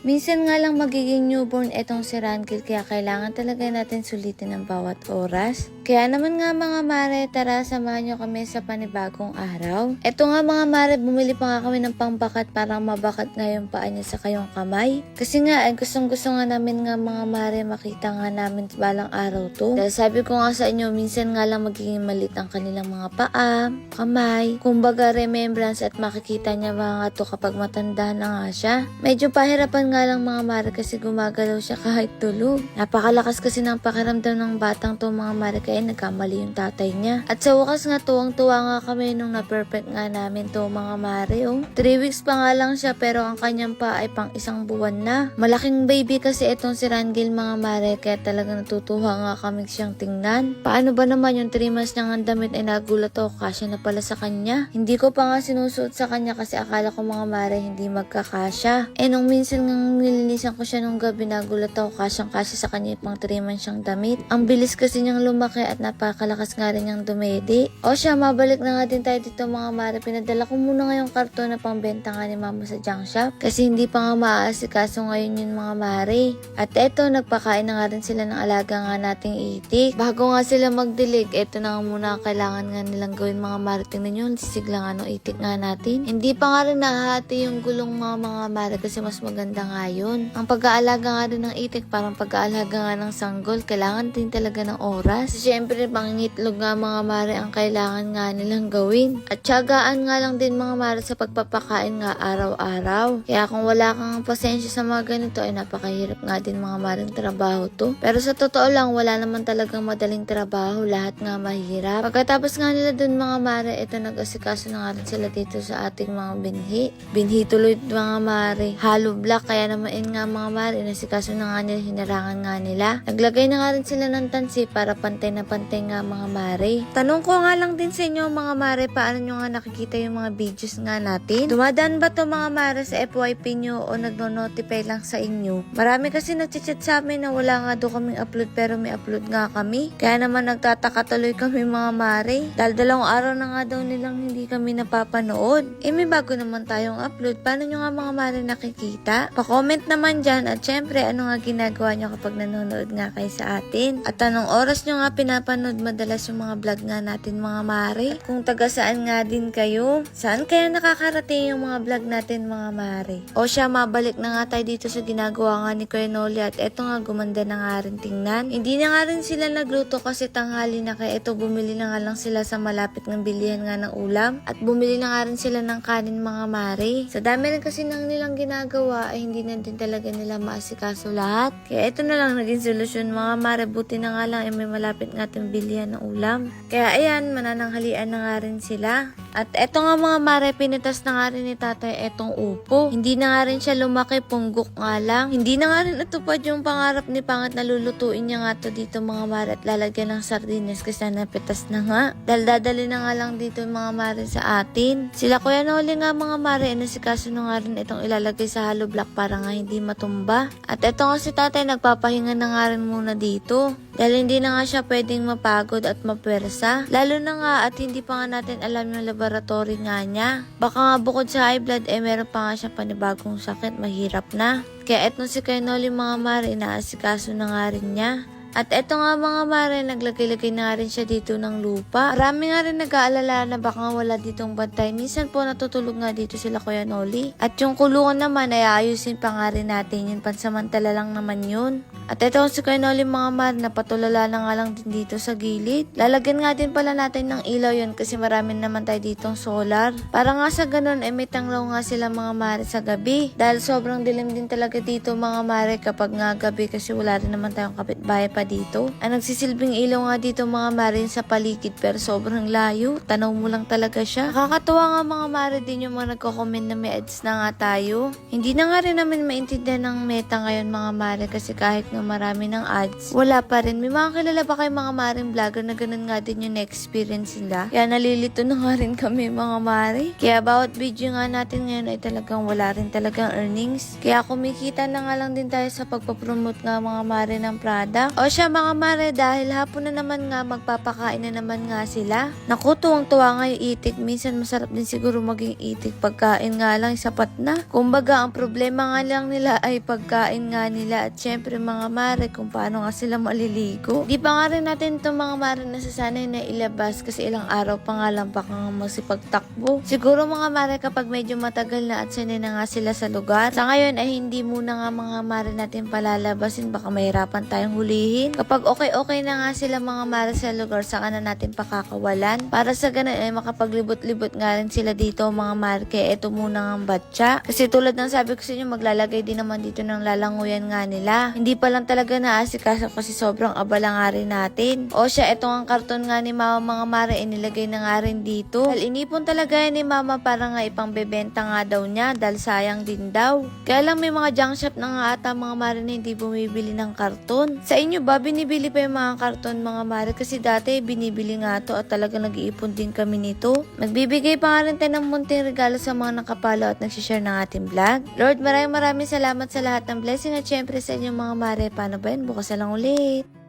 Minsan nga lang magiging newborn etong si Rangel kaya kailangan talaga natin sulitin ang bawat oras. Kaya naman nga mga mare, tara samahan nyo kami sa panibagong araw. Eto nga mga mare, bumili pa nga kami ng pangbakat para mabakat nga yung paa niya sa kayong kamay. Kasi nga, gustong gusto nga namin nga mga mare makita nga namin balang araw to. Dahil sabi ko nga sa inyo, minsan nga lang magiging malit ang kanilang mga paa, kamay. Kumbaga remembrance at makikita niya mga to kapag matanda na nga siya. Medyo pahirapan nga lang mga mare kasi gumagalaw siya kahit tulog. Napakalakas kasi ng pakiramdam ng batang to mga mare kaya nagkamali yung tatay niya. At sa wakas nga tuwang-tuwa nga kami nung na-perfect nga namin to mga mare. 3 weeks pa nga lang siya pero ang kanyang pa ay pang 1 buwan na. Malaking baby kasi itong si Rangel mga mare kaya talagang natutuwa nga kami siyang tingnan. Paano ba naman yung 3 months niyang damit ay nagulat ako kasya na pala sa kanya. Hindi ko pa nga sinusuot sa kanya kasi akala ko mga mare hindi magkakasya. Nung minsan nga nilinisan ko siya nung gabi nagulat ako kasyang-kasya sa kanya pang 3 months siyang damit. Ang bilis kasi niyang lumaki at napakalakas nga rin niyang dumedi. O siya, mabalik na nga din tayo dito mga mare. Pinadala ko muna ngayong karton na pangbenta nga ni mama sa junk shop. Kasi hindi pa nga maaasikaso ngayon yun mga mare. At eto, nagpakain na nga rin sila ng alaga nga nating itik. Bago nga sila magdilig, eto na nga muna ang kailangan nga nilang gawin mga mare. Tingnan nyo, sisigla nga ng itik nga natin. Hindi pa nga rin nahahati yung gulong mga mare kasi mas maganda nga yun. Ang pag-aalaga nga rin ng itik, parang pag-aalaga nga ng sanggol, kailangan din talaga ng oras. Siyempre, pangingitlog nga mga mare ang kailangan nga nilang gawin. At tiyagaan nga lang din mga mare sa pagpapakain nga araw-araw. Kaya kung wala kang pasensya sa mga ganito, ay napakahirap nga din mga maring trabaho to. Pero sa totoo lang, wala naman talagang madaling trabaho. Lahat nga mahirap. Pagkatapos nga nila dun mga mare, ito nag-asikaso na nga rin sila dito sa ating mga binhi. Binhi tuloy mga mare. Hollow block, kaya naman nga mga mare, nasikaso na nga nila, hinarangan nga nila. Naglagay na nga rin sila ng tansi para pantay na pantay nga mga mare. Tanong ko nga lang din sa inyo mga mare, paano nyo nga nakikita yung mga videos nga natin? Dumadaan ba to mga mare sa FYP nyo o nagno-notify lang sa inyo? Marami kasi nagchat sa amin na wala nga do kaming upload pero may upload nga kami. Kaya naman nagtataka tuloy kami mga mare. Dahil 2 araw na nga daw nilang hindi kami napapanood. May bago naman tayong upload. Paano nyo nga mga mare nakikita? Pa-comment naman dyan at syempre ano nga ginagawa nyo kapag nanonood nga kayo sa atin? At anong oras nyo nga pinapanood madalas yung mga vlog nga natin mga mare? At kung taga saan nga din kayo? Saan kaya nakakarating yung mga vlog natin mga mare? O siya, mabalik na nga tayo dito sa ginagawa nga ni Kuya Noli at eto nga gumanda na nga rin tingnan. Hindi na nga rin sila nagluto kasi tanghali na kaya eto bumili na nga lang sila sa malapit ng bilihan nga ng ulam at bumili na nga rin sila ng kanin mga mare. Sa dami rin kasi nang nilang ginagawa ay hindi na din talaga nila maasikaso lahat. Kaya ito na lang naging solusyon mga mare. Buti na nga lang may malapit nga itong bilihan ng ulam. Kaya ayan, manananghalian na nga rin sila. At eto nga mga mare, pinitas na nga rin ni tatay etong upo. Hindi na nga rin siya lumaki, punggok nga lang. Hindi na nga rin natupad yung pangarap ni Pangat na lulutuin niya nga to dito mga mare at lalagyan ng sardinas kasi napitas na nga. Dahil dadali na nga lang dito mga mare sa atin. Sila Kuya Noli nga mga mare, nasikaso na nga rin itong ilalagay sa hollow block para nga hindi matumba. At eto nga si tatay nagpapahinga na nga rin muna dito. Dahil hindi na nga siya pwedeng mapagod at mapwersa. Lalo na nga at hindi pa nga natin alam yung laboratory nga niya. Baka nga bukod sa high blood meron pa nga siya panibagong sakit, mahirap na. Kaya etong si Kuya Noli mga mare, inaasikaso na nga rin niya. At eto nga mga mare, naglagay-lagay na rin siya dito ng lupa. Marami nga rin nag-aalala na baka wala ditong bantay. Minsan po natutulog nga dito sila Kuya Noli. At yung kulungan naman ay ayusin pa nga rin natin yun. Pansamantala lang naman yun. At eto si Kuya Noli mga mare, napatulala na nga lang din dito sa gilid. Lalagyan nga din pala natin ng ilaw yun kasi marami naman tayo ditong solar. Para nga sa ganun may tanglaw nga sila mga mare sa gabi. Dahil sobrang dilim din talaga dito mga mare kapag nga gabi kasi wala rin naman tayong kapitbahay pa dito. Ang nagsisilbing ilaw nga dito mga mare sa paligid pero sobrang layo. Tanaw mo lang talaga siya. Nakakatuwa nga mga mare din yung mga nagko-comment na may ads na nga tayo. Hindi na nga rin namin maintindihan ng meta ngayon mga mare kasi kahit nga marami ng ads, wala pa rin. May mga kilala ba kayo mga maring vlogger na ganun nga din yung experience nila? Kaya nalilito na nga rin kami mga mare. Kaya bawat video nga natin ngayon ay talagang wala rin talagang earnings. Kaya kumikita na nga lang din tayo sa pagpapromote nga mga mare ng product. O siya mga mare, dahil hapon na naman nga, magpapakain na naman nga sila. Naku, tuwang-tuwa nga yung itik. Minsan masarap din siguro maging itik. Pagkain nga lang, sapat na. Kumbaga, ang problema nga lang nila ay pagkain nga nila. At syempre mga mare, kung paano nga sila maliligo. Di pa nga rin natin itong mga mare nasasanay na ilabas kasi ilang araw pa nga lang baka nga magsipagtakbo. Siguro mga mare, kapag medyo matagal na at sanay na nga sila sa lugar. Sa ngayon ay hindi muna nga mga mare natin palalabasin, baka mahirapan tayong hulihin. Kapag okay na nga sila mga mare sa lugar, saka na natin pakakawalan. Para sa ganun ay makapaglibot-libot nga rin sila dito mga mare, kaya eto muna ng batya. Kasi tulad ng sabi ko sa inyo, maglalagay din naman dito ng lalanguyan nga nila. Hindi pa lang talaga naasikaso kasi sobrang abala nga rin natin. O siya, eto ang karton nga ni mama mga mare, inilagay na nga rin dito. Dahil inipon talaga yan ni mama para nga ipangbebenta nga daw niya, dahil sayang din daw. Kaya lang may mga junk shop na nga ata mga mare na hindi bumibili ng karton. Sa inyo ba, binibili pa yung mga karton mga mare? Kasi dati binibili nga to at talaga nag-iipon din kami nito. Nagbibigay pa nga rin tayo ng munting regalo sa mga nakapalo at nagsishare ng ating vlog. Lord, maraming salamat sa lahat ng blessing at syempre sa inyo mga mare. Paano ba yun? Bukas na lang ulit.